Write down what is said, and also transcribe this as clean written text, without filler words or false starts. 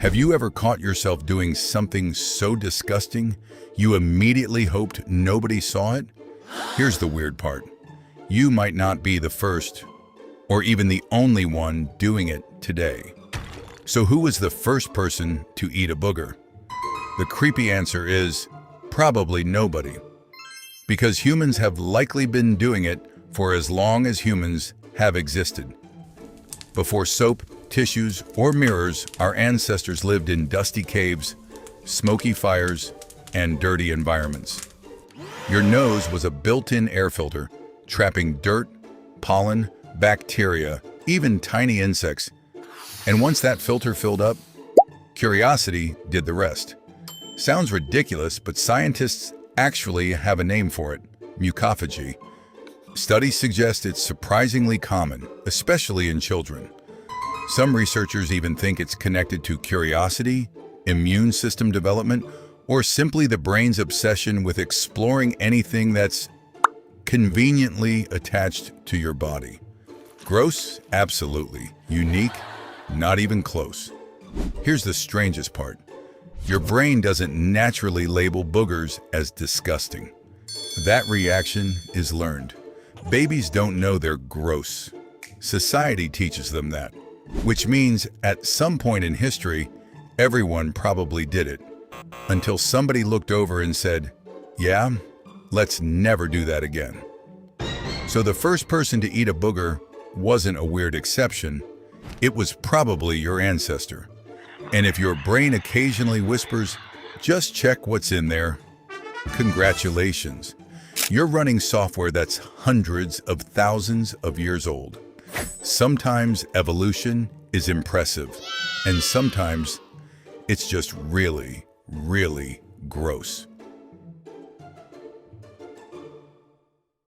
Have you ever caught yourself doing something so disgusting you immediately hoped nobody saw it? Here's the weird part. You might not be the first or even the only one doing it today. So who was the first person to eat a booger? The creepy answer is probably nobody. Because humans have likely been doing it for as long as humans have existed. Before soap, tissues, or mirrors, our ancestors lived in dusty caves, smoky fires, and dirty environments. Your nose was a built-in air filter, trapping dirt, pollen, bacteria, even tiny insects. And once that filter filled up, curiosity did the rest. Sounds ridiculous, but scientists actually have a name for it: mucophagy. Studies suggest it's surprisingly common, especially in children. Some researchers even think it's connected to curiosity, immune system development, or simply the brain's obsession with exploring anything that's conveniently attached to your body. Gross? Absolutely. Unique? Not even close. Here's the strangest part. Your brain doesn't naturally label boogers as disgusting. That reaction is learned. Babies don't know they're gross. Society teaches them that, which means at some point in history, everyone probably did it, until somebody looked over and said, "Yeah, let's never do that again." So the first person to eat a booger wasn't a weird exception. It was probably your ancestor. And if your brain occasionally whispers, "Just check what's in there," congratulations. You're running software that's hundreds of thousands of years old. Sometimes evolution is impressive, and sometimes it's just really, really gross.